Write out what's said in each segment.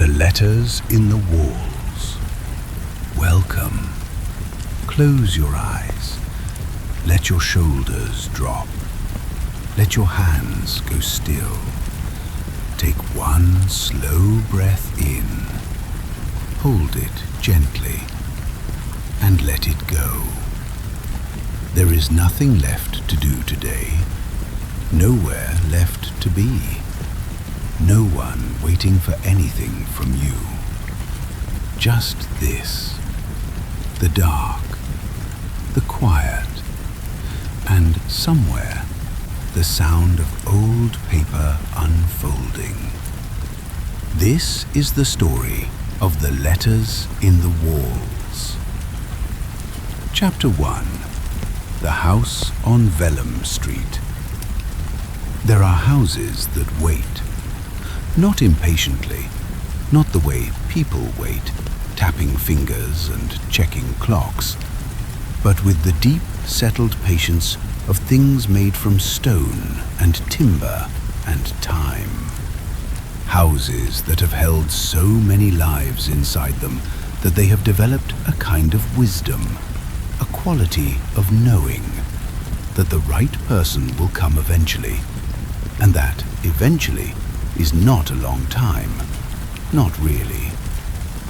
The letters in the walls. Welcome. Close your eyes. Let your shoulders drop. Let your hands go still. Take one slow breath in. Hold it gently and let it go. There is nothing left to do today. Nowhere left to be. No one waiting for anything from you. Just this. The dark. The quiet. And somewhere, the sound of old paper unfolding. This is the story of the letters in the walls. Chapter 1. The House on Vellum Street. There are houses that wait. Not impatiently, not the way people wait, tapping fingers and checking clocks, but with the deep, settled patience of things made from stone and timber and time. Houses that have held so many lives inside them that they have developed a kind of wisdom, a quality of knowing that the right person will come eventually, and that eventually is not a long time. Not really.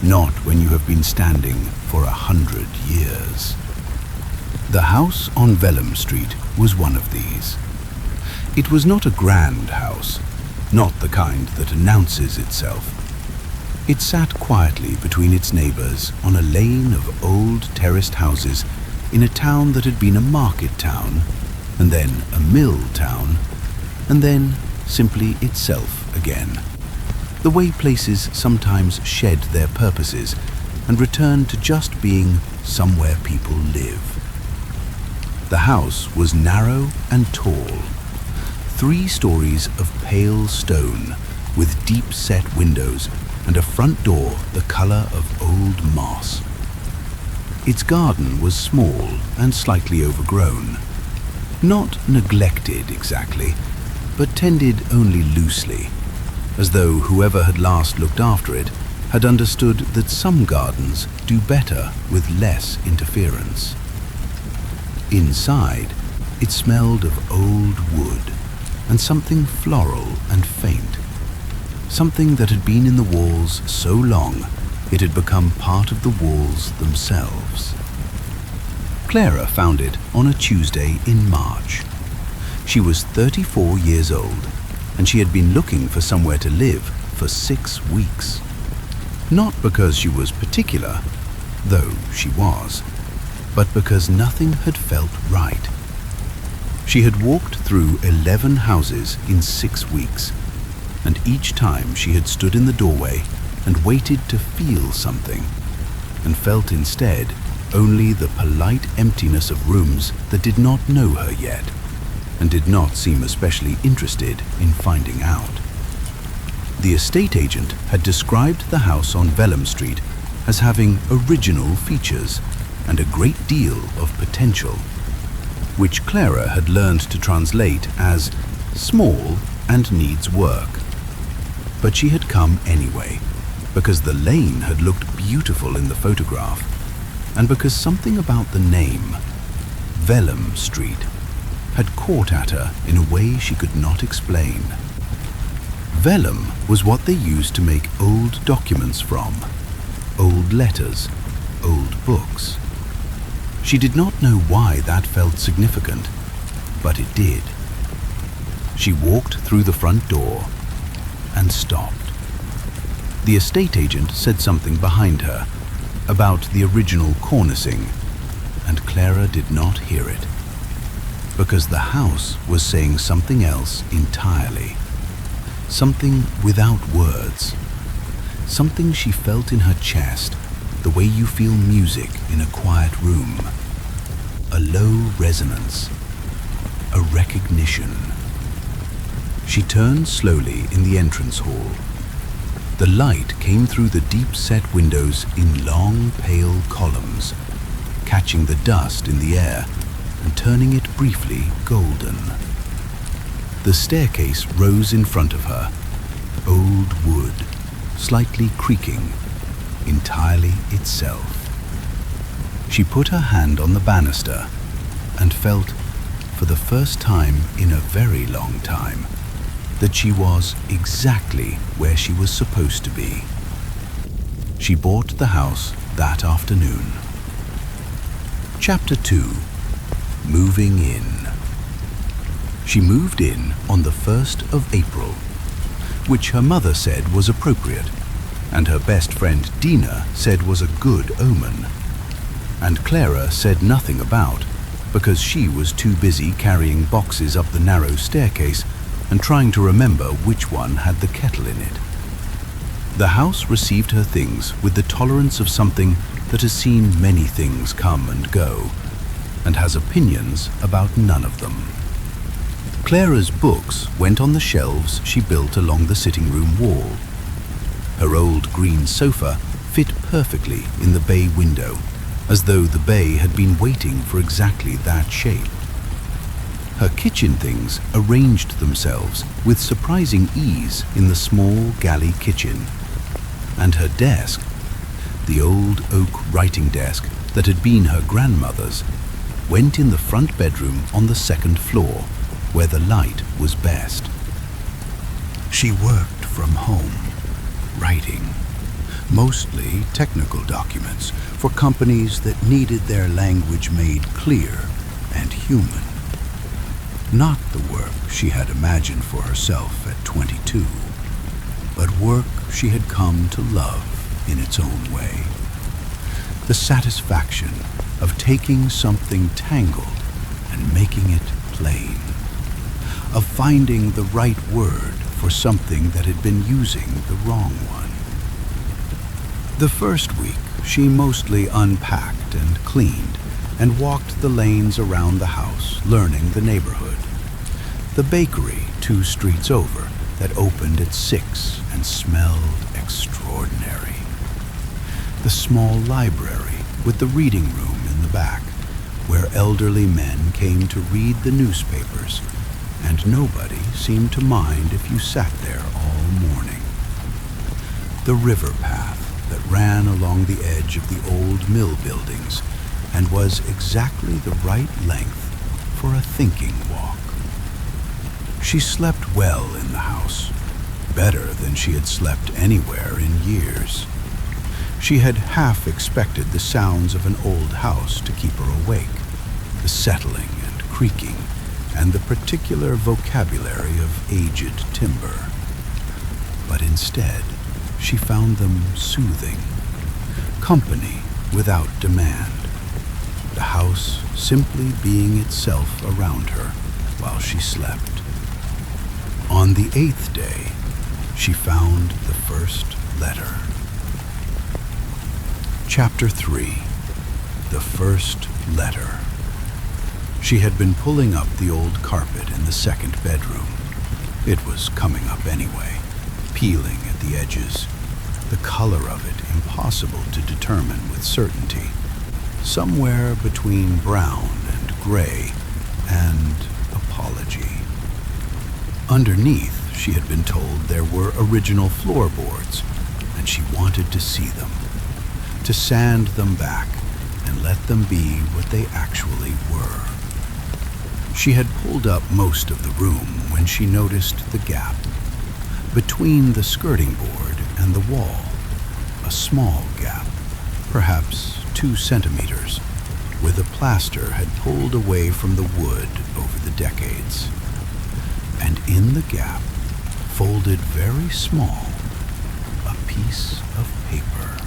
Not when you have been standing for 100 years. The house on Vellum Street was one of these. It was not a grand house, not the kind that announces itself. It sat quietly between its neighbors on a lane of old terraced houses in a town that had been a market town, and then a mill town, and then simply itself again. The way places sometimes shed their purposes and return to just being somewhere people live. The house was narrow and tall, 3 stories of pale stone with deep-set windows and a front door the color of old moss. Its garden was small and slightly overgrown, not neglected exactly, but tended only loosely, as though whoever had last looked after it had understood that some gardens do better with less interference. Inside, it smelled of old wood and something floral and faint, something that had been in the walls so long it had become part of the walls themselves. Clara found it on a Tuesday in March. She was 34 years old, and she had been looking for somewhere to live for 6 weeks. Not because she was particular, though she was, but because nothing had felt right. She had walked through 11 houses in 6 weeks, and each time she had stood in the doorway and waited to feel something, and felt instead only the polite emptiness of rooms that did not know her yet, and did not seem especially interested in finding out. The estate agent had described the house on Vellum Street as having original features and a great deal of potential, which Clara had learned to translate as small and needs work. But she had come anyway, because the lane had looked beautiful in the photograph, and because something about the name, Vellum Street, had caught at her in a way she could not explain. Vellum was what they used to make old documents from, old letters, old books. She did not know why that felt significant, but it did. She walked through the front door and stopped. The estate agent said something behind her about the original cornicing, and Clara did not hear it, because the house was saying something else entirely, something without words, something she felt in her chest, the way you feel music in a quiet room, a low resonance, a recognition. She turned slowly in the entrance hall. The light came through the deep-set windows in long, pale columns, catching the dust in the air and turning it briefly golden. The staircase rose in front of her, old wood, slightly creaking, entirely itself. She put her hand on the banister and felt, for the first time in a very long time, that she was exactly where she was supposed to be. She bought the house that afternoon. Chapter 2. Moving in. She moved in on the 1st of April, which her mother said was appropriate, and her best friend Dina said was a good omen, and Clara said nothing about, because she was too busy carrying boxes up the narrow staircase and trying to remember which one had the kettle in it. The house received her things with the tolerance of something that has seen many things come and go, and has opinions about none of them. Clara's books went on the shelves she built along the sitting room wall. Her old green sofa fit perfectly in the bay window, as though the bay had been waiting for exactly that shape. Her kitchen things arranged themselves with surprising ease in the small galley kitchen, and her desk, the old oak writing desk that had been her grandmother's, went in the front bedroom on the 2nd floor, where the light was best. She worked from home, writing, mostly technical documents for companies that needed their language made clear and human. Not the work she had imagined for herself at 22, but work she had come to love in its own way. The satisfaction of taking something tangled and making it plain, of finding the right word for something that had been using the wrong one. The first week, she mostly unpacked and cleaned and walked the lanes around the house, learning the neighborhood. The bakery 2 streets over that opened at 6 and smelled extraordinary. The small library with the reading room in the back, where elderly men came to read the newspapers, and nobody seemed to mind if you sat there all morning. The river path that ran along the edge of the old mill buildings and was exactly the right length for a thinking walk. She slept well in the house, better than she had slept anywhere in years. She had half expected the sounds of an old house to keep her awake, the settling and creaking, and the particular vocabulary of aged timber. But instead, she found them soothing, company without demand, the house simply being itself around her while she slept. On the 8th day, she found the first letter. Chapter 3. The First Letter. She had been pulling up the old carpet in the 2nd bedroom. It was coming up anyway, peeling at the edges, the color of it impossible to determine with certainty, somewhere between brown and gray and apology. Underneath, she had been told there were original floorboards, and she wanted to see them, to sand them back and let them be what they actually were. She had pulled up most of the room when she noticed the gap between the skirting board and the wall, a small gap, perhaps 2 centimeters, where the plaster had pulled away from the wood over the decades. And in the gap, folded very small, a piece of paper.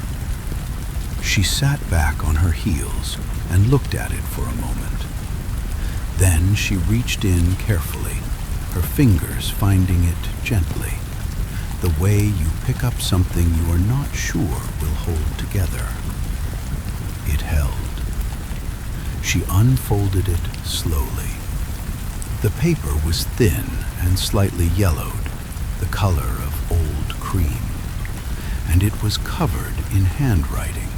She sat back on her heels and looked at it for a moment. Then she reached in carefully, her fingers finding it gently, the way you pick up something you are not sure will hold together. It held. She unfolded it slowly. The paper was thin and slightly yellowed, the color of old cream, and it was covered in handwriting,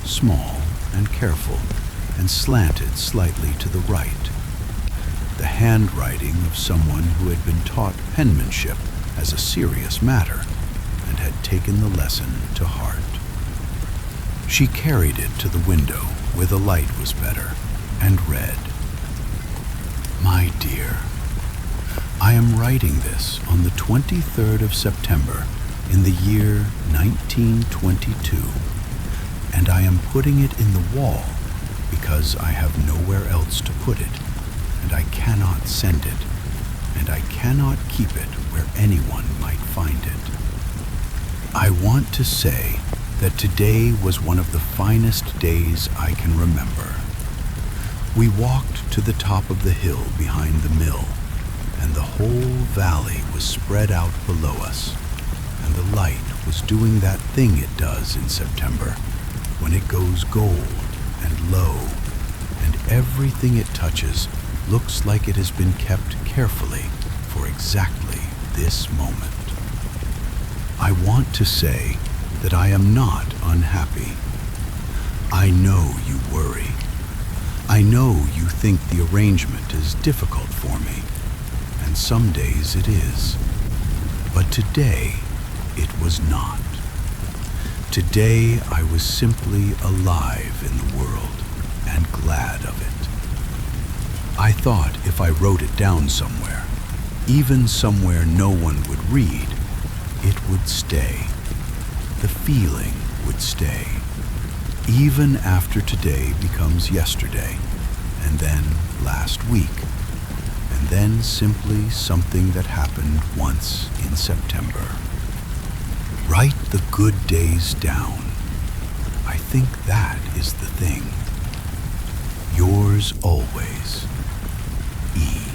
small and careful, and slanted slightly to the right. The handwriting of someone who had been taught penmanship as a serious matter, and had taken the lesson to heart. She carried it to the window where the light was better and read, "My dear, I am writing this on the 23rd of September in the year 1922, and I am putting it in the wall because I have nowhere else to put it, and I cannot send it, and I cannot keep it where anyone might find it. I want to say that today was one of the finest days I can remember. We walked to the top of the hill behind the mill, and the whole valley was spread out below us, and the light was doing that thing it does in September when it goes gold and low, and everything it touches looks like it has been kept carefully for exactly this moment. I want to say that I am not unhappy. I know you worry. I know you think the arrangement is difficult for me, and some days it is. But today, it was not. Today, I was simply alive in the world and glad of it. I thought if I wrote it down somewhere, even somewhere no one would read, it would stay. The feeling would stay, even after today becomes yesterday, and then last week, and then simply something that happened once in September. Write the good days down. I think that is the thing. Yours always, E.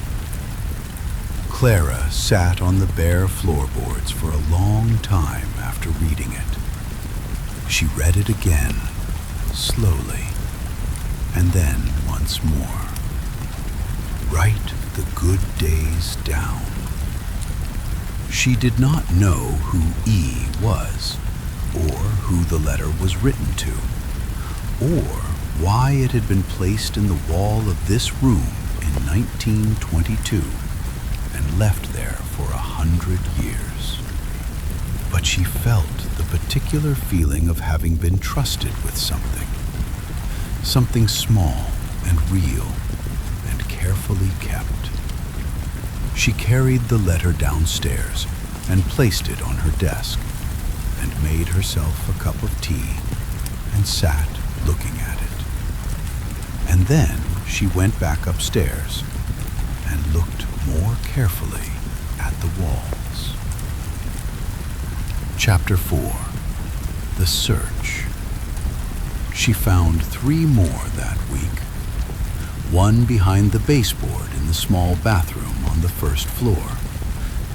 Clara sat on the bare floorboards for a long time after reading it. She read it again, slowly, and then once more. Write the good days down. She did not know who E was, or who the letter was written to, or why it had been placed in the wall of this room in 1922 and left there for 100 years. But she felt the particular feeling of having been trusted with something small and real and carefully kept. She carried the letter downstairs and placed it on her desk and made herself a cup of tea and sat looking at it. And then she went back upstairs and looked more carefully at the walls. Chapter 4. The Search. She found 3 more that week. One behind the baseboard in the small bathroom on the first floor,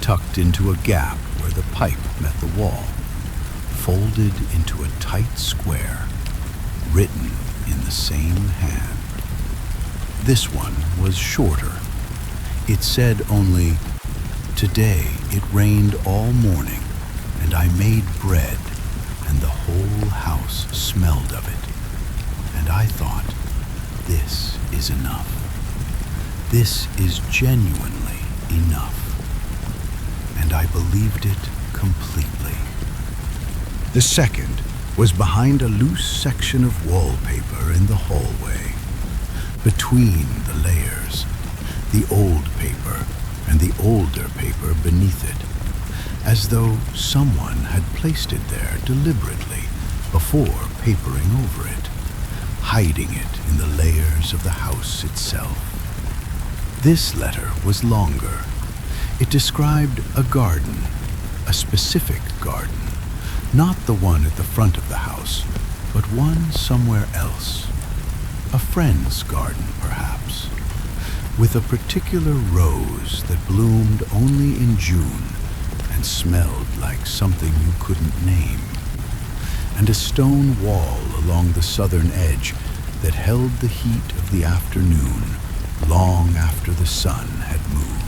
tucked into a gap where the pipe met the wall, folded into a tight square, written in the same hand. This one was shorter. It said only, "Today it rained all morning, and I made bread, and the whole house smelled of it. And I thought, this is enough. This is genuinely enough." And I believed it completely. The second was behind a loose section of wallpaper in the hallway. Between the layers, the old paper and the older paper beneath it, as though someone had placed it there deliberately before papering over it, hiding it in the layers of the house itself. This letter was longer. It described a garden, a specific garden, not the one at the front of the house, but one somewhere else. A friend's garden, perhaps, with a particular rose that bloomed only in June and smelled like something you couldn't name, and a stone wall along the southern edge that held the heat of the afternoon long after the sun had moved.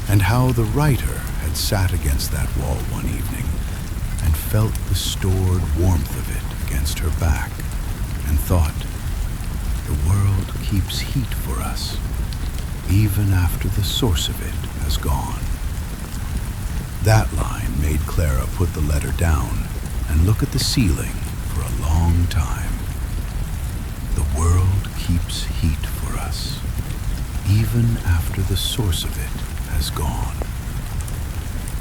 And how the writer had sat against that wall one evening and felt the stored warmth of it against her back and thought, the world keeps heat for us, even after the source of it has gone. That line made Clara put the letter down and look at the ceiling for a long time. The world keeps heat for us, even after the source of it has gone.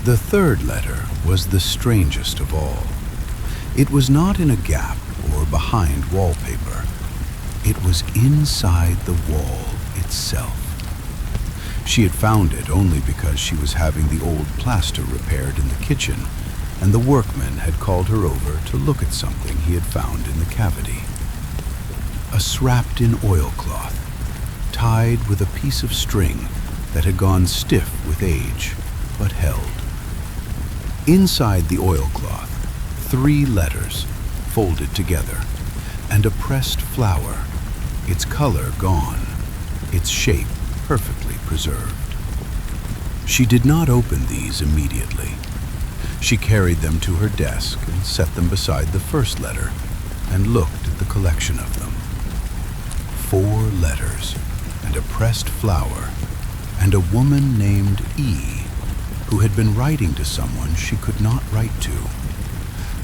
The third letter was the strangest of all. It was not in a gap or behind wallpaper. It was inside the wall itself. She had found it only because she was having the old plaster repaired in the kitchen, and the workman had called her over to look at something he had found in the cavity. A wrapped-in oilcloth, tied with a piece of string that had gone stiff with age, but held. Inside the oilcloth, 3 letters, folded together, and a pressed flower, its color gone, its shape perfectly preserved. She did not open these immediately. She carried them to her desk and set them beside the first letter and looked at the collection of them. 4 letters and a pressed flower and a woman named E, who had been writing to someone she could not write to,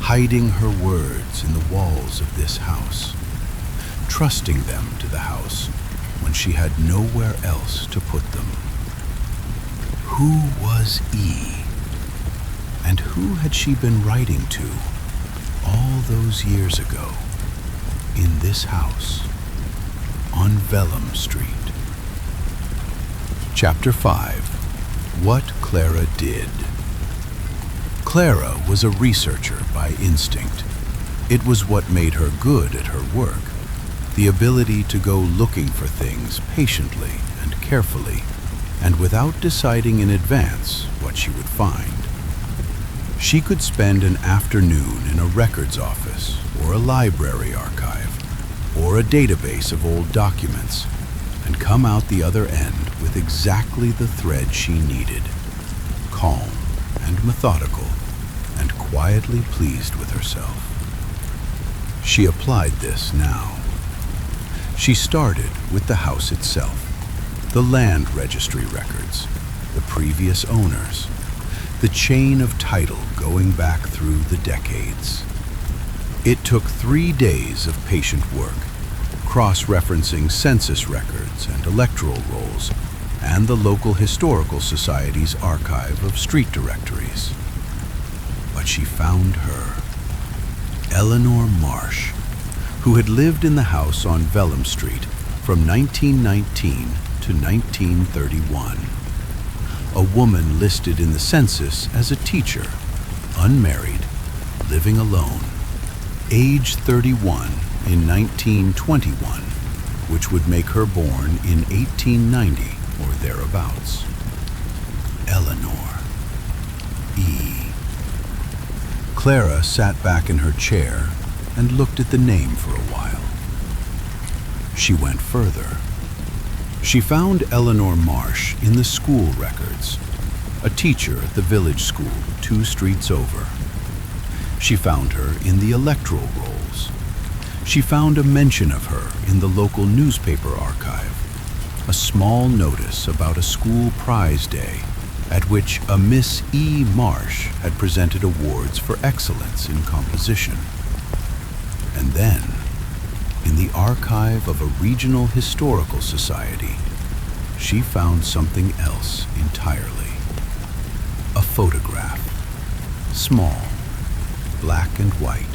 hiding her words in the walls of this house, trusting them to the house when she had nowhere else to put them. Who was E? And who had she been writing to all those years ago in this house on Vellum Street? Chapter 5. What Clara Did. Clara was a researcher by instinct. It was what made her good at her work, the ability to go looking for things patiently and carefully, and without deciding in advance what she would find. She could spend an afternoon in a records office or a library archive or a database of old documents and come out the other end with exactly the thread she needed, calm and methodical and quietly pleased with herself. She applied this now. She started with the house itself, the land registry records, the previous owners, the chain of title going back through the decades. It took 3 days of patient work, cross-referencing census records and electoral rolls, and the local historical society's archive of street directories. But she found her, Eleanor Marsh, who had lived in the house on Vellum Street from 1919 to 1931. A woman listed in the census as a teacher, unmarried, living alone, age 31 in 1921, which would make her born in 1890 or thereabouts. Eleanor. E. Clara sat back in her chair and looked at the name for a while. She went further. She found Eleanor Marsh in the school records, a teacher at the village school 2 streets over. She found her in the electoral rolls. She found a mention of her in the local newspaper archive, a small notice about a school prize day at which a Miss E. Marsh had presented awards for excellence in composition. And then, in the archive of a regional historical society, she found something else entirely. A photograph, small, black and white,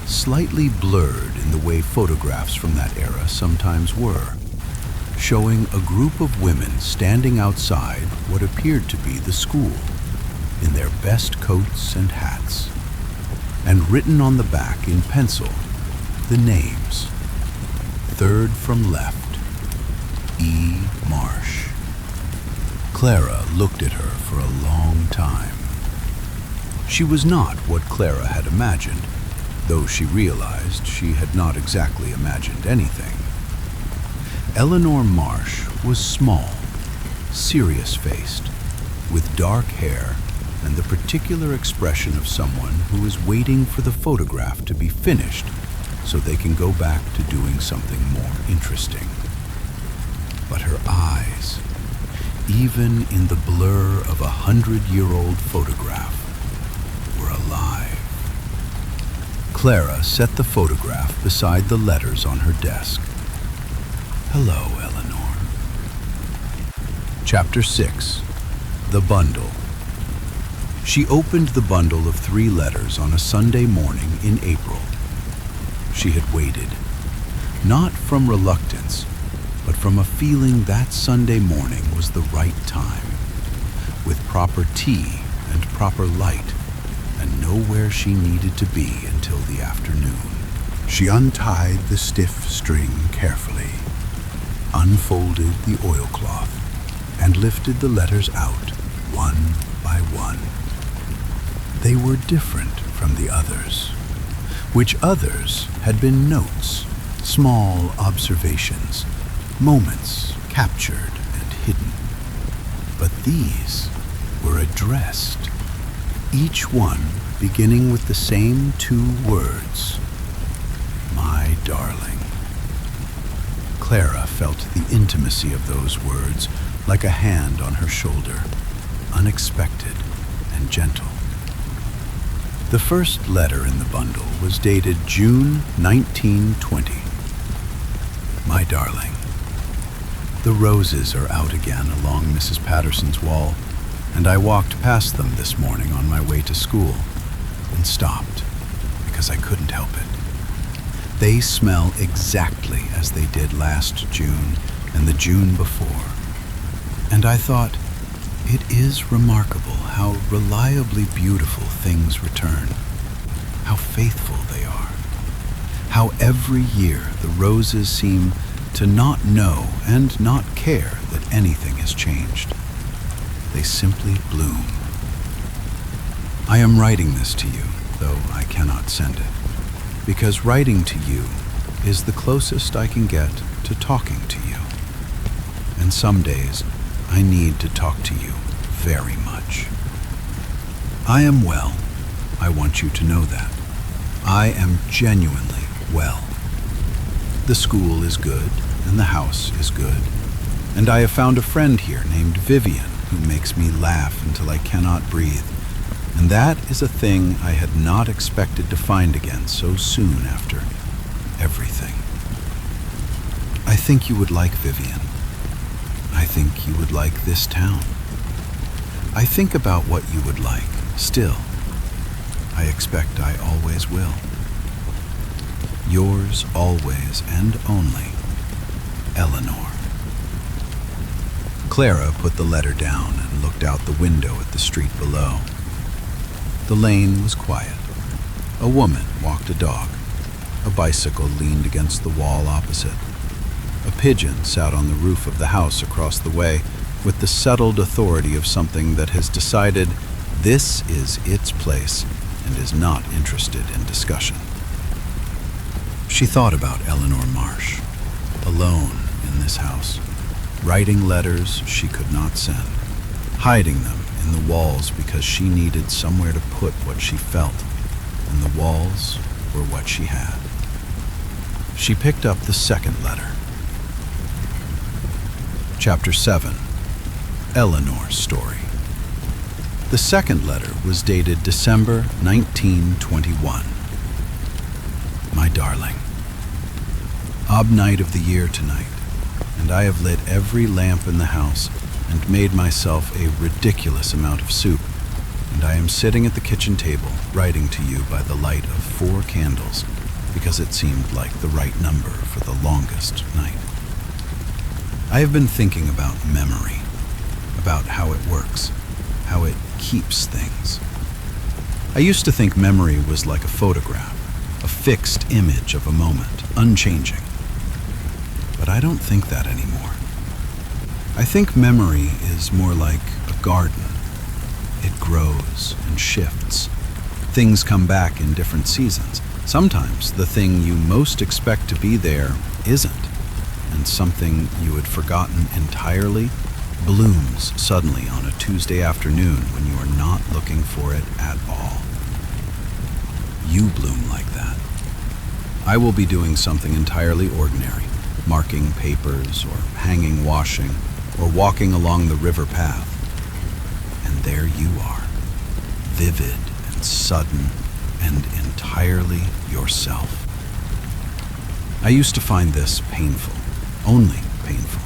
slightly blurred in the way photographs from that era sometimes were, showing a group of women standing outside what appeared to be the school, in their best coats and hats, and written on the back in pencil, the names. 3rd from left, E. Marsh. Clara looked at her for a long time. She was not what Clara had imagined, though she realized she had not exactly imagined anything. Eleanor Marsh was small, serious-faced, with dark hair and the particular expression of someone who is waiting for the photograph to be finished so they can go back to doing something more interesting. But her eyes, even in the blur of 100-year-old photograph, were alive. Clara set the photograph beside the letters on her desk. Hello, Eleanor. Chapter 6. The Bundle. She opened the bundle of 3 letters on a Sunday morning in April. She had waited, not from reluctance, but from a feeling that Sunday morning was the right time, with proper tea and proper light, and nowhere she needed to be until the afternoon. She untied the stiff string carefully, unfolded the oilcloth, and lifted the letters out one by one. They were different from the others, which others had been notes, small observations, moments captured and hidden. But these were addressed, each one beginning with the same 2 words, my darling. Clara felt the intimacy of those words like a hand on her shoulder, unexpected and gentle. The first letter in the bundle was dated June 1920. My darling, the roses are out again along Mrs. Patterson's wall, and I walked past them this morning on my way to school and stopped because I couldn't help it. They smell exactly as they did last June and the June before. And I thought, it is remarkable how reliably beautiful things return, how faithful they are, how every year the roses seem to not know and not care that anything has changed. They simply bloom. I am writing this to you, though I cannot send it, because writing to you is the closest I can get to talking to you. And some days I need to talk to you very much. I am well. I want you to know that. I am genuinely well. The school is good, and the house is good, and I have found a friend here named Vivian who makes me laugh until I cannot breathe, and that is a thing I had not expected to find again so soon after everything. I think you would like Vivian. I think you would like this town. I think about what you would like, still. I expect I always will. Yours always and only, Eleanor. Clara put the letter down and looked out the window at the street below. The lane was quiet. A woman walked a dog. A bicycle leaned against the wall opposite. A pigeon sat on the roof of the house across the way with the settled authority of something that has decided this is its place and is not interested in discussion. She thought about Eleanor Marsh, alone in this house, writing letters she could not send, hiding them in the walls because she needed somewhere to put what she felt, and the walls were what she had. She picked up the second letter. Chapter 7. Eleanor's Story. The second letter was dated December 1921. My darling, ob night of the year tonight, and I have lit every lamp in the house and made myself a ridiculous amount of soup, and I am sitting at the kitchen table writing to you by the light of 4 candles because it seemed like the right number for the longest night. I have been thinking about memory, about how it works, how it keeps things. I used to think memory was like a photograph, a fixed image of a moment, unchanging. But I don't think that anymore. I think memory is more like a garden. It grows and shifts. Things come back in different seasons. Sometimes the thing you most expect to be there isn't, and something you had forgotten entirely blooms suddenly on a Tuesday afternoon when you are not looking for it at all. You bloom like that. I will be doing something entirely ordinary, marking papers or hanging washing, or walking along the river path. And there you are, vivid and sudden and entirely yourself. I used to find this painful, only painful.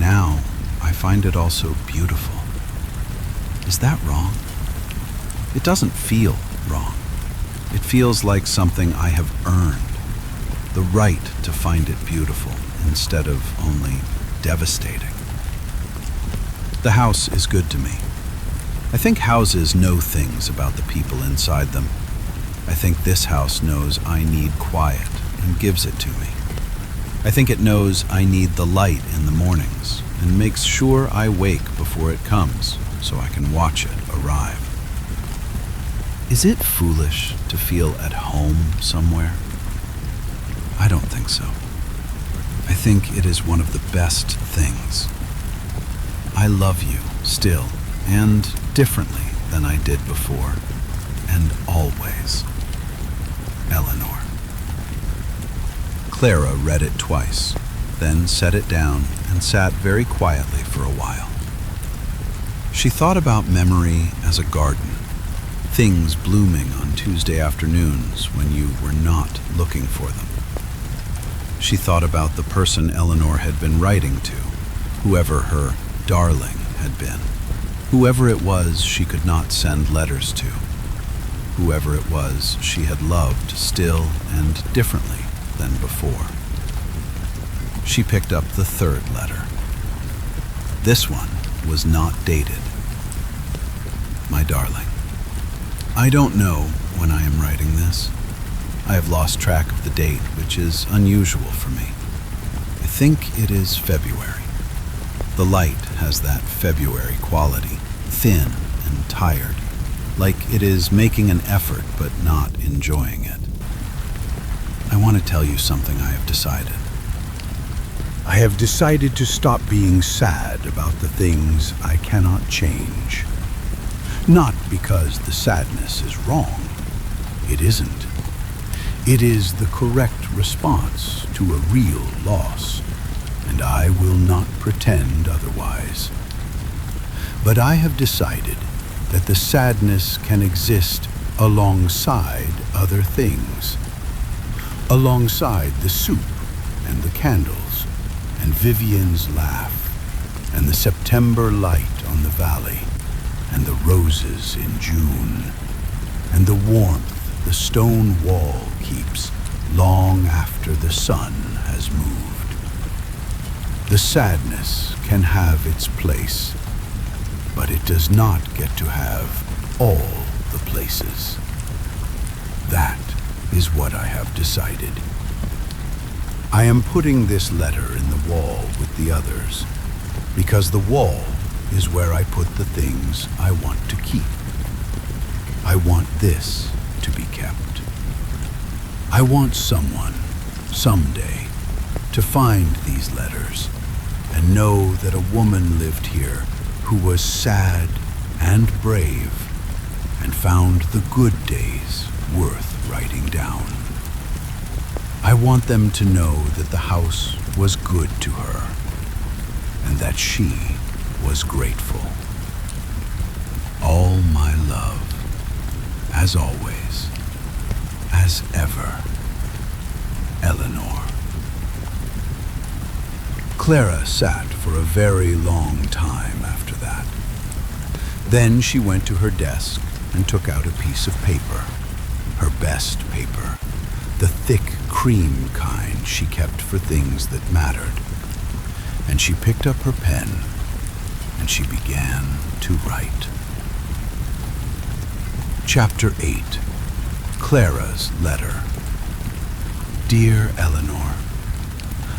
Now, I find it also beautiful. Is that wrong? It doesn't feel wrong. It feels like something I have earned, the right to find it beautiful instead of only devastating. The house is good to me. I think houses know things about the people inside them. I think this house knows I need quiet and gives it to me. I think it knows I need the light in the mornings and makes sure I wake before it comes so I can watch it arrive. Is it foolish to feel at home somewhere? I don't think so. I think it is one of the best things. I love you still and differently than I did before, and always. Eleanor. Clara read it twice, then set it down and sat very quietly for a while. She thought about memory as a garden, things blooming on Tuesday afternoons when you were not looking for them. She thought about the person Eleanor had been writing to, whoever her darling had been, whoever it was she could not send letters to, whoever it was she had loved still and differently than before. She picked up the third letter. This one was not dated. My darling, I don't know when I am writing this. I have lost track of the date, which is unusual for me. I think it is February. The light has that February quality, thin and tired, like it is making an effort but not enjoying it. I want to tell you something I have decided. I have decided to stop being sad about the things I cannot change. Not because the sadness is wrong. It isn't. It is the correct response to a real loss, and I will not pretend otherwise. But I have decided that the sadness can exist alongside other things. Alongside the soup and the candles and Vivian's laugh and the September light on the valley and the roses in June and the warmth the stone wall keeps long after the sun has moved. The sadness can have its place, but it does not get to have all the places. That is what I have decided. I am putting this letter in the wall with the others, because the wall is where I put the things I want to keep. I want this to be kept. I want someone, someday, to find these letters and know that a woman lived here who was sad and brave and found the good days worth writing down. I want them to know that the house was good to her and that she was grateful. All my love, as always, as ever, Eleanor. Clara sat for a very long time after that. Then she went to her desk and took out a piece of paper, her best paper, the thick cream kind she kept for things that mattered. And she picked up her pen and she began to write. Chapter 8. Clara's Letter. Dear Eleanor,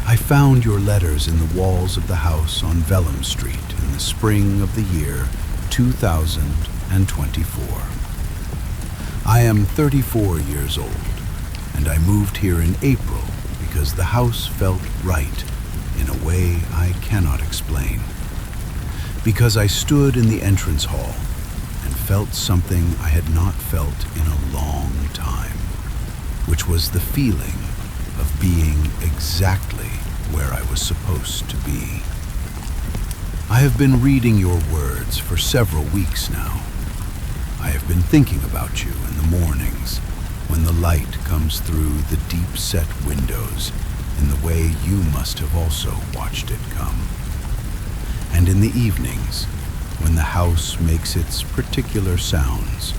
I found your letters in the walls of the house on Vellum Street in the spring of the year 2024. I am 34 years old, and I moved here in April because the house felt right in a way I cannot explain. Because I stood in the entrance hall and felt something I had not felt in a long time, which was the feeling of being exactly where I was supposed to be. I have been reading your words for several weeks now. I have been thinking about you in the mornings when the light comes through the deep-set windows in the way you must have also watched it come. And in the evenings when the house makes its particular sounds,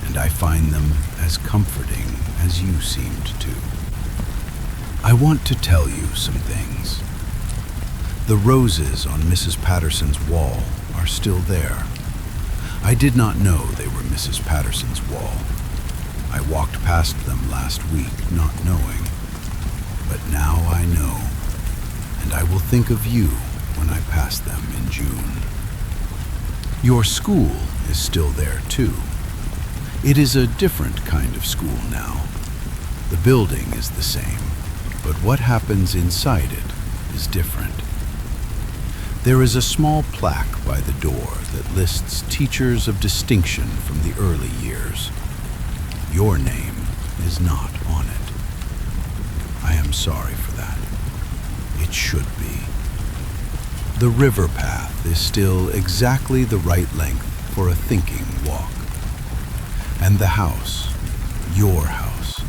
and I find them as comforting as you seemed to. I want to tell you some things. The roses on Mrs. Patterson's wall are still there. I did not know they were Mrs. Patterson's wall. I walked past them last week not knowing, but now I know, and I will think of you when I pass them in June. Your school is still there too. It is a different kind of school now. The building is the same, but what happens inside it is different. There is a small plaque by the door that lists teachers of distinction from the early years. Your name is not on it. I am sorry for that. It should be. The river path is still exactly the right length for a thinking walk. And the house, your house,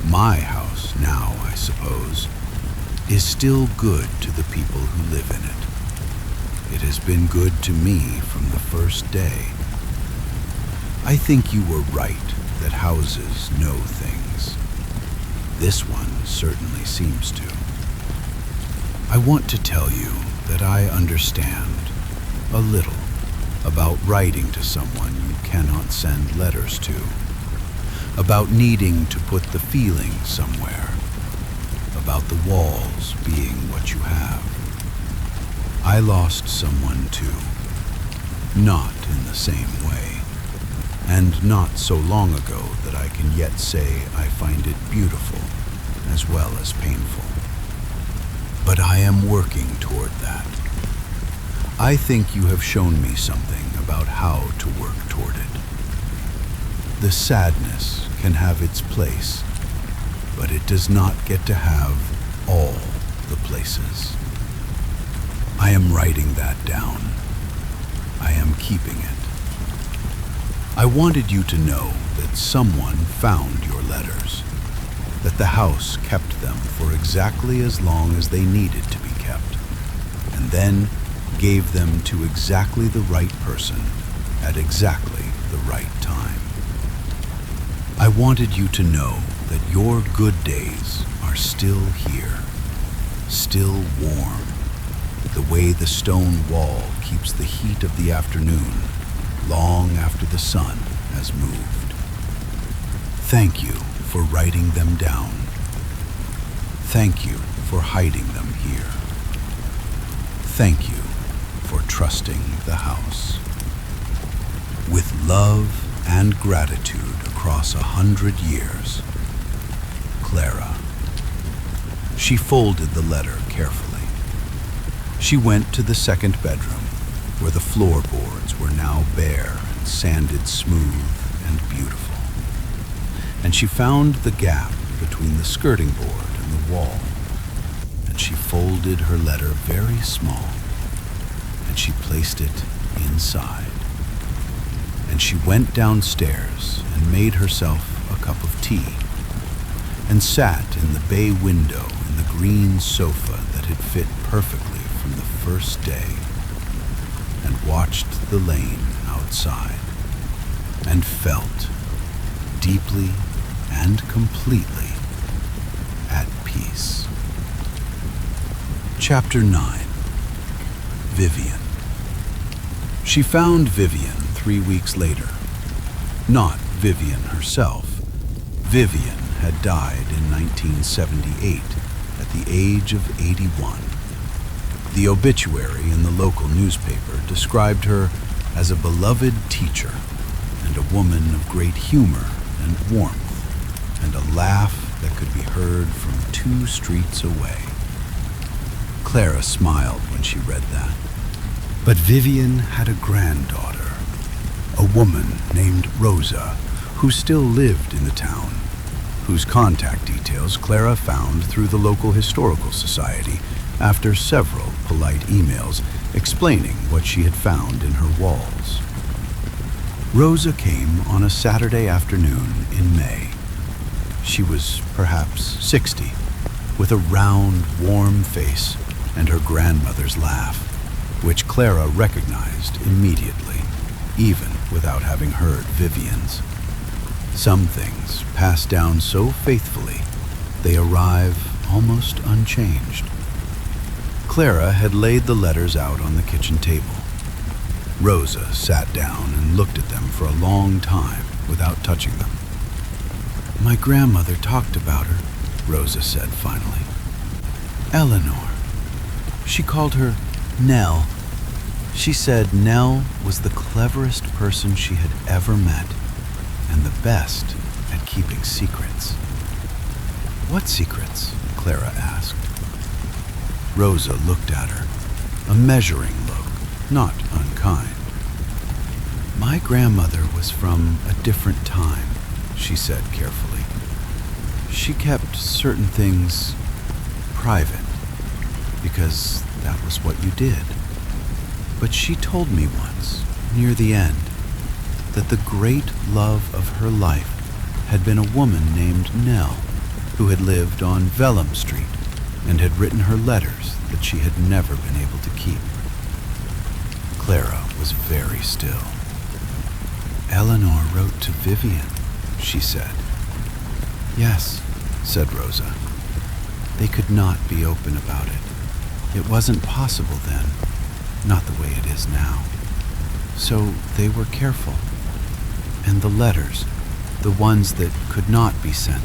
my house now, I suppose, is still good to the people who live in it. It has been good to me from the first day. I think you were right that houses know things. This one certainly seems to. I want to tell you that I understand a little about writing to someone you cannot send letters to, about needing to put the feeling somewhere, about the walls being what you have. I lost someone too, not in the same way, and not so long ago that I can yet say I find it beautiful as well as painful. But I am working toward that. I think you have shown me something about how to work toward it. The sadness can have its place, but it does not get to have all the places. I am writing that down. I am keeping it. I wanted you to know that someone found your letters, that the house kept them for exactly as long as they needed to be kept, and then gave them to exactly the right person at exactly the right time. I wanted you to know that your good days are still here, still warm, the way the stone wall keeps the heat of the afternoon long after the sun has moved. Thank you for writing them down. Thank you for hiding them here. Thank you for trusting the house. With love and gratitude across 100 years, Clara. She folded the letter carefully. She went to the second bedroom, where the floorboards were now bare and sanded smooth and beautiful. And she found the gap between the skirting board and the wall, and she folded her letter very small, and she placed it inside. And she went downstairs and made herself a cup of tea, and sat in the bay window in the green sofa that had fit perfectly from the first day, and watched the lane outside, and felt deeply and completely at peace. Chapter 9. Vivian. She found Vivian 3 weeks later. Not Vivian herself. Vivian had died in 1978 at the age of 81. The obituary in the local newspaper described her as a beloved teacher and a woman of great humor and warmth, and a laugh that could be heard from 2 streets away. Clara smiled when she read that. But Vivian had a granddaughter, a woman named Rosa, who still lived in the town, whose contact details Clara found through the local historical society after several polite emails explaining what she had found in her walls. Rosa came on a Saturday afternoon in May. She was perhaps 60, with a round, warm face and her grandmother's laugh, which Clara recognized immediately, even without having heard Vivian's. Some things pass down so faithfully, they arrive almost unchanged. Clara had laid the letters out on the kitchen table. Rosa sat down and looked at them for a long time without touching them. "My grandmother talked about her," Rosa said finally. "Eleanor. She called her Nell. She said Nell was the cleverest person she had ever met and the best at keeping secrets." "What secrets?" Clara asked. Rosa looked at her, a measuring look, not unkind. "My grandmother was from a different time," she said carefully. "She kept certain things private, because that was what you did. But she told me once, near the end, that the great love of her life had been a woman named Nell, who had lived on Vellum Street and had written her letters that she had never been able to keep." Clara was very still. "Eleanor wrote to Vivian," she said. "Yes," said Rosa. "They could not be open about it. It wasn't possible then, not the way it is now. So they were careful. And the letters, the ones that could not be sent,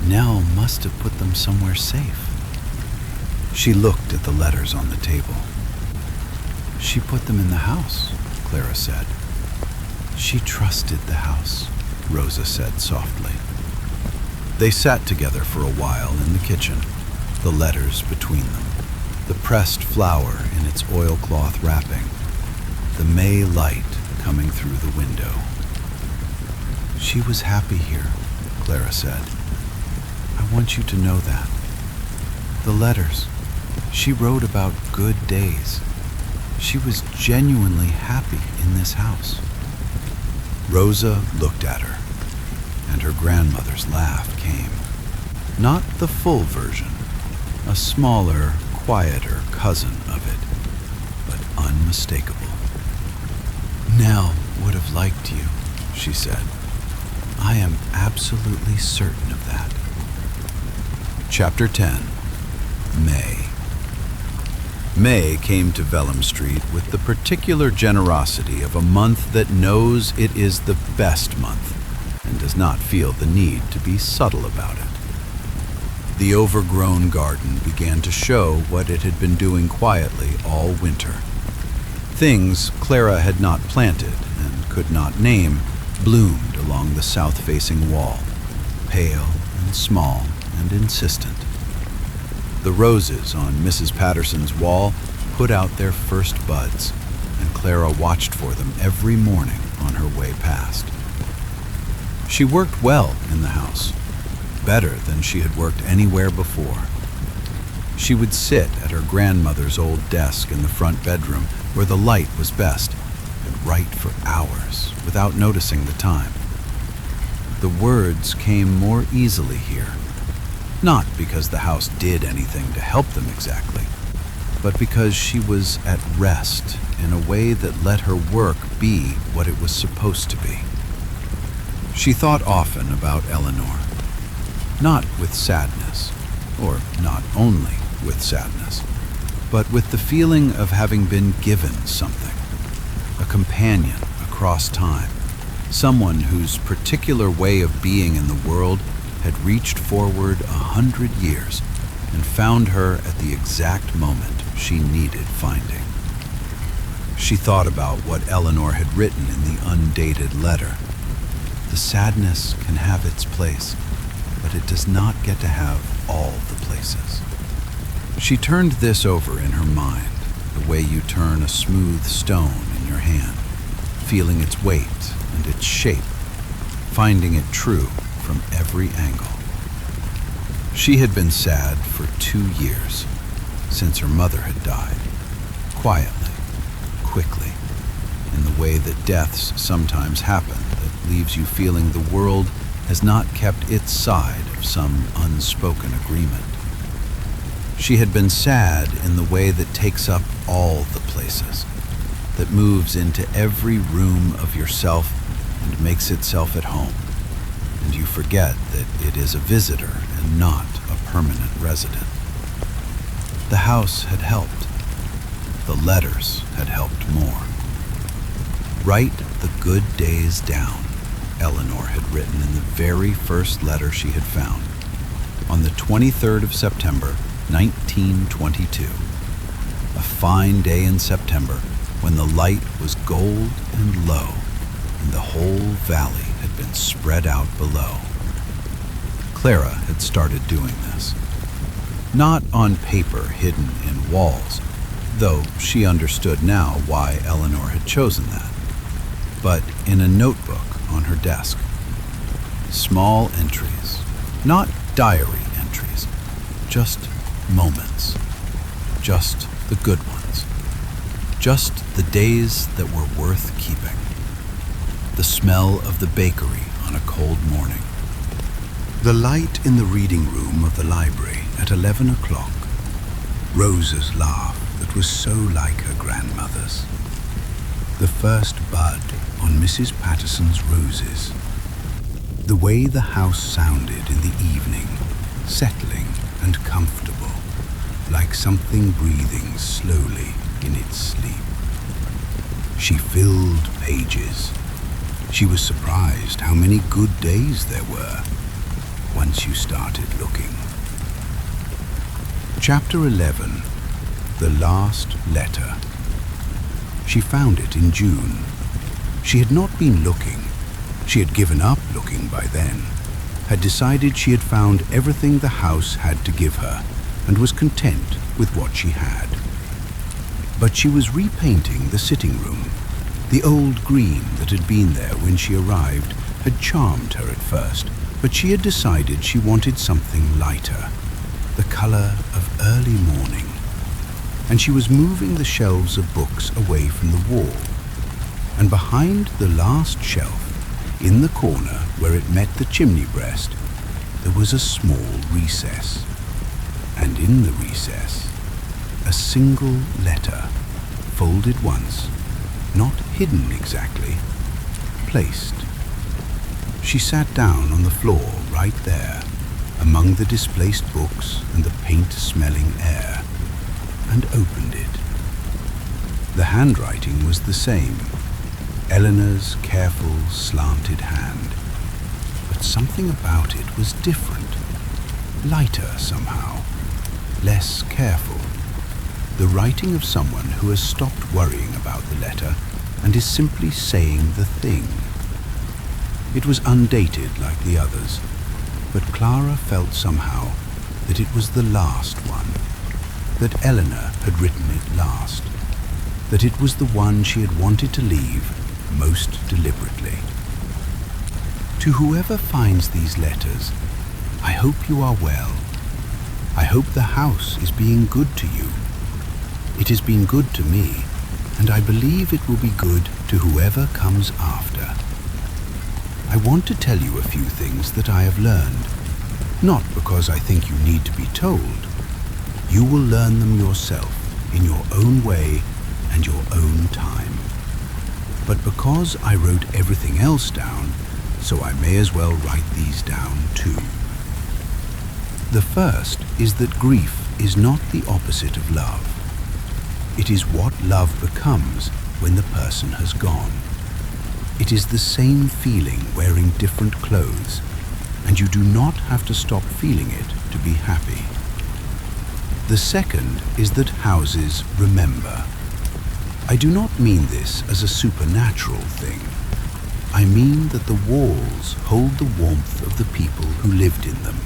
Nell must have put them somewhere safe." She looked at the letters on the table. "She put them in the house," Clara said. "She trusted the house," Rosa said softly. They sat together for a while in the kitchen, the letters between them, the pressed flower in its oilcloth wrapping, the May light coming through the window. "She was happy here," Clara said. "I want you to know that. The letters, she wrote about good days. She was genuinely happy in this house." Rosa looked at her, and her grandmother's laugh came. Not the full version, a smaller, quieter cousin of it, but unmistakable. "Nell would have liked you," she said. "I am absolutely certain of that." Chapter 10. May. May came to Vellum Street with the particular generosity of a month that knows it is the best month and does not feel the need to be subtle about it. The overgrown garden began to show what it had been doing quietly all winter. Things Clara had not planted and could not name bloomed along the south-facing wall, pale and small and insistent. The roses on Mrs. Patterson's wall put out their first buds, and Clara watched for them every morning on her way past. She worked well in the house, better than she had worked anywhere before. She would sit at her grandmother's old desk in the front bedroom where the light was best and write for hours without noticing the time. The words came more easily here, not because the house did anything to help them exactly, but because she was at rest in a way that let her work be what it was supposed to be. She thought often about Eleanor, not with sadness, or not only with sadness, but with the feeling of having been given something, a companion across time, someone whose particular way of being in the world had reached forward 100 years and found her at the exact moment she needed finding. She thought about what Eleanor had written in the undated letter. The sadness can have its place, but it does not get to have all the places. She turned this over in her mind, the way you turn a smooth stone in your hand, feeling its weight and its shape, finding it true from every angle. She had been sad for 2 years, since her mother had died, quietly, quickly, in the way that deaths sometimes happen that leaves you feeling the world has not kept its side of some unspoken agreement. She had been sad in the way that takes up all the places, that moves into every room of yourself and makes itself at home, and you forget that it is a visitor and not a permanent resident. The house had helped. The letters had helped more. Write the good days down, Eleanor had written in the very first letter she had found, on the 23rd of September, 1922. A fine day in September when the light was gold and low, and the whole valley had been spread out below. Clara had started doing this. Not on paper hidden in walls, though she understood now why Eleanor had chosen that, but in a notebook on her desk. Small entries, not diary entries, just moments, just the good ones, just the days that were worth keeping. The smell of the bakery on a cold morning. The light in the reading room of the library at 11 o'clock. Rosa's laugh that was so like her grandmother's. The first bud on Mrs. Patterson's roses. The way the house sounded in the evening, settling and comfortable, like something breathing slowly in its sleep. She filled pages. She was surprised how many good days there were once you started looking. Chapter 11, The Last Letter. She found it in June. She had not been looking. She had given up looking by then, had decided she had found everything the house had to give her, and was content with what she had. But she was repainting the sitting room. The old green that had been there when she arrived had charmed her at first, but she had decided she wanted something lighter, the color of early morning. And she was moving the shelves of books away from the wall. And behind the last shelf, in the corner where it met the chimney breast, there was a small recess. And in the recess, a single letter, folded once, not hidden exactly, placed. She sat down on the floor right there, among the displaced books and the paint-smelling air, and opened it. The handwriting was the same, Eleanor's careful, slanted hand, but something about it was different, lighter somehow, less careful. The writing of someone who has stopped worrying about the letter and is simply saying the thing. It was undated like the others, but Clara felt somehow that it was the last one, that Eleanor had written it last, that it was the one she had wanted to leave most deliberately. To whoever finds these letters, I hope you are well. I hope the house is being good to you. It has been good to me, and I believe it will be good to whoever comes after. I want to tell you a few things that I have learned, not because I think you need to be told. You will learn them yourself, in your own way and your own time. But because I wrote everything else down, so I may as well write these down too. The first is that grief is not the opposite of love. It is what love becomes when the person has gone. It is the same feeling wearing different clothes, and you do not have to stop feeling it to be happy. The second is that houses remember. I do not mean this as a supernatural thing. I mean that the walls hold the warmth of the people who lived in them,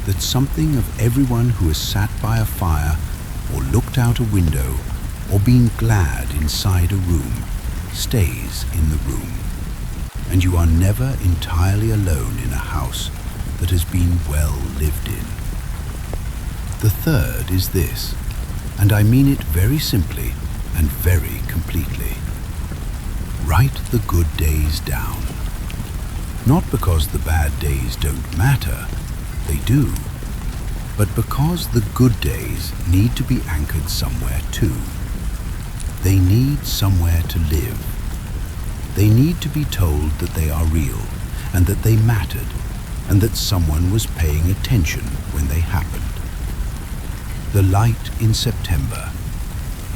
that something of everyone who has sat by a fire or looked out a window or been glad inside a room stays in the room. and you are never entirely alone in a house that has been well lived in. The third is this, and I mean it very simply and very completely. Write the good days down. Not because the bad days don't matter, they do, but because the good days need to be anchored somewhere too. They need somewhere to live. They need to be told that they are real, and that they mattered, and that someone was paying attention when they happened. The light in September,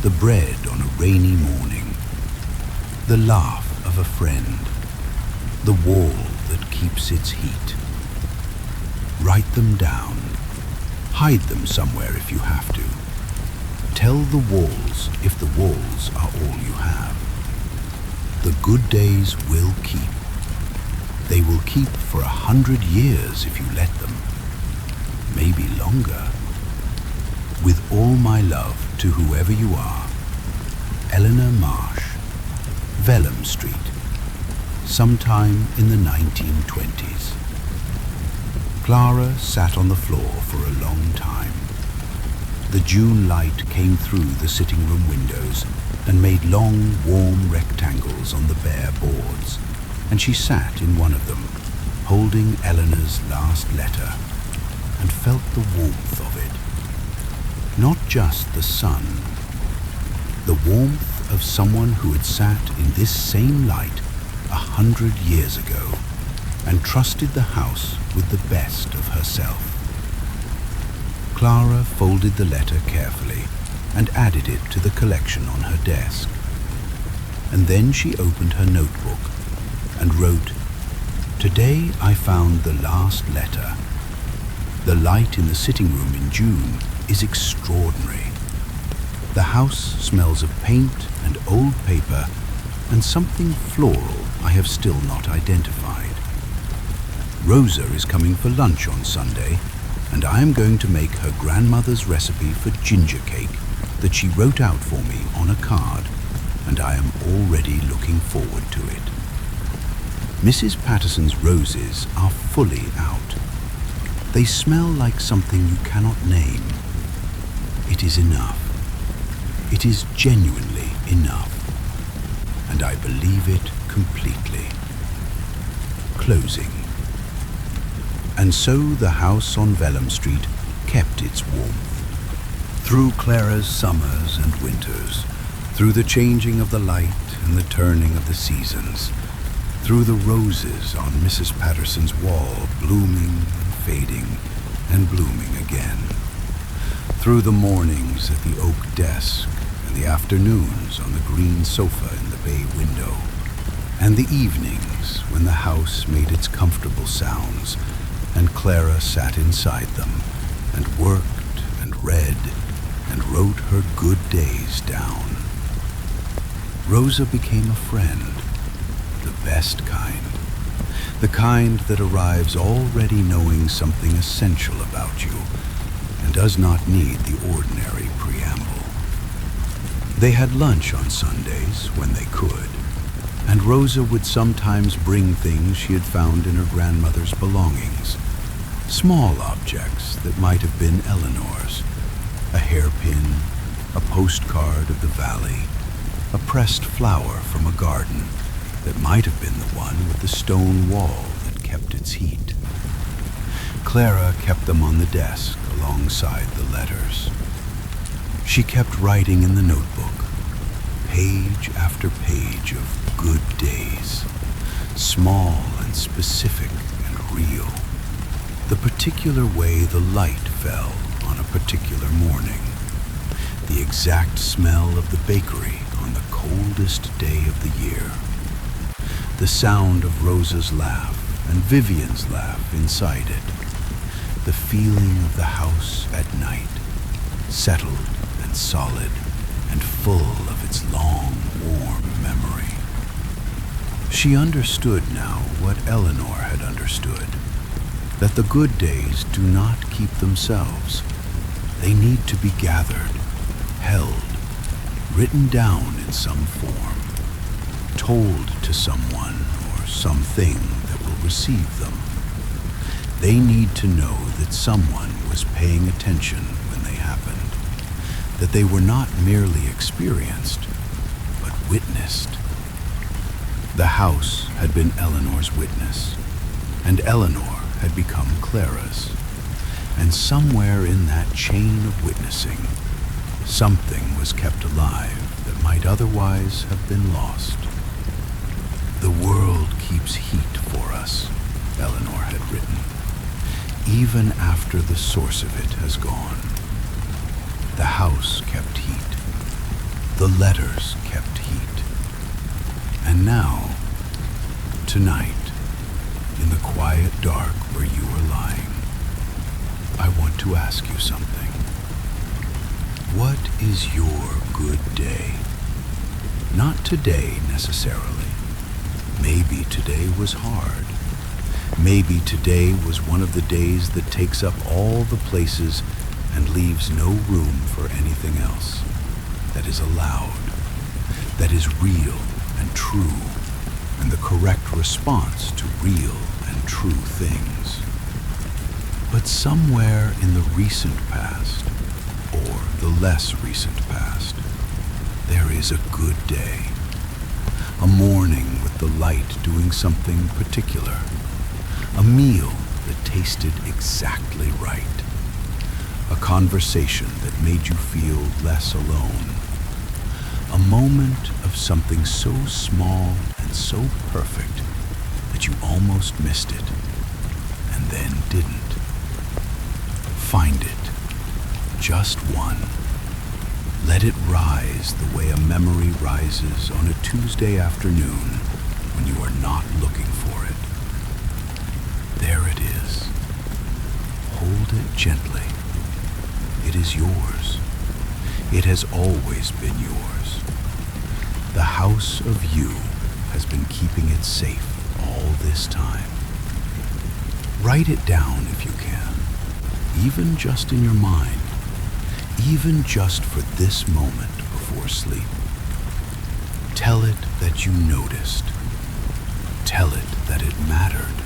the bread on a rainy morning, the laugh of a friend, the wall that keeps its heat. Write them down. Hide them somewhere if you have to. Tell the walls if the walls are all you have. The good days will keep. They will keep for 100 years if you let them. Maybe longer. With all my love to whoever you are, Eleanor Marsh, Vellum Street, sometime in the 1920s. Clara sat on the floor for a long time. The June light came through the sitting room windows and made long, warm rectangles on the bare boards, and she sat in one of them, holding Eleanor's last letter, and felt the warmth of it. Not just the sun, the warmth of someone who had sat in this same light 100 years ago and trusted the house with the best of herself. Clara folded the letter carefully and added it to the collection on her desk. And then she opened her notebook and wrote, "Today I found the last letter. The light in the sitting room in June is extraordinary. The house smells of paint and old paper and something floral I have still not identified. Rosa is coming for lunch on Sunday, and I am going to make her grandmother's recipe for ginger cake that she wrote out for me on a card, and I am already looking forward to it. Mrs. Patterson's roses are fully out. They smell like something you cannot name. It is enough. It is genuinely enough, and I believe it completely." Closing. And so the house on Vellum Street kept its warmth. Through Clara's summers and winters, through the changing of the light and the turning of the seasons, through the roses on Mrs. Patterson's wall blooming and fading and blooming again, through the mornings at the oak desk and the afternoons on the green sofa in the bay window, and the evenings when the house made its comfortable sounds and Clara sat inside them and worked and read and wrote her good days down. Rosa became a friend, the best kind, the kind that arrives already knowing something essential about you and does not need the ordinary preamble. They had lunch on Sundays when they could, and Rosa would sometimes bring things she had found in her grandmother's belongings, small objects that might have been Eleanor's, a hairpin, a postcard of the valley, a pressed flower from a garden that might have been the one with the stone wall that kept its heat. Clara kept them on the desk alongside the letters. She kept writing in the notebook, page after page of good days, small and specific and real. The particular way the light fell on a particular morning, the exact smell of the bakery on the coldest day of the year, the sound of Rosa's laugh and Vivian's laugh inside it, the feeling of the house at night, settled and solid and full of its long, warm memory. She understood now what Eleanor had understood, that the good days do not keep themselves. They need to be gathered, held, written down in some form, told to someone or something that will receive them. They need to know that someone was paying attention when they happened, that they were not merely experienced, but witnessed. The house had been Eleanor's witness, and Eleanor had become Clara's. And somewhere in that chain of witnessing, something was kept alive that might otherwise have been lost. The world keeps heat for us, Eleanor had written, even after the source of it has gone. The house kept heat. The letters kept heat. And now, tonight, in the quiet dark where you are lying, I want to ask you something. What is your good day? Not today necessarily. Maybe today was hard. Maybe today was one of the days that takes up all the places and leaves no room for anything else, that is allowed, that is real and true, and the correct response to real and true things. But somewhere in the recent past, or the less recent past, there is a good day. A morning with the light doing something particular. A meal that tasted exactly right. A conversation that made you feel less alone. A moment of something so small and so perfect that you almost missed it, and then didn't. Find it, just one. Let it rise the way a memory rises on a Tuesday afternoon when you are not looking for it. There it is. Hold it gently. It is yours. It has always been yours. The house of you has been keeping it safe all this time. Write it down if you can, even just in your mind, even just for this moment before sleep. Tell it that you noticed. Tell it that it mattered.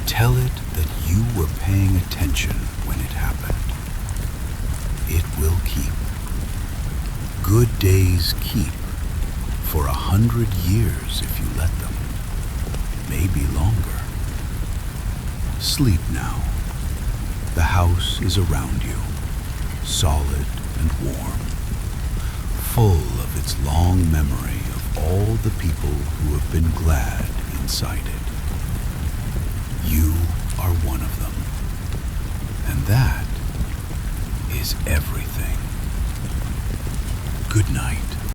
Tell it that you were paying attention when it happened. It will keep. Good days keep for 100 years if you let them, maybe longer. Sleep now. The house is around you, solid and warm, full of its long memory of all the people who have been glad inside it. You are one of them, and that is everything. Good night.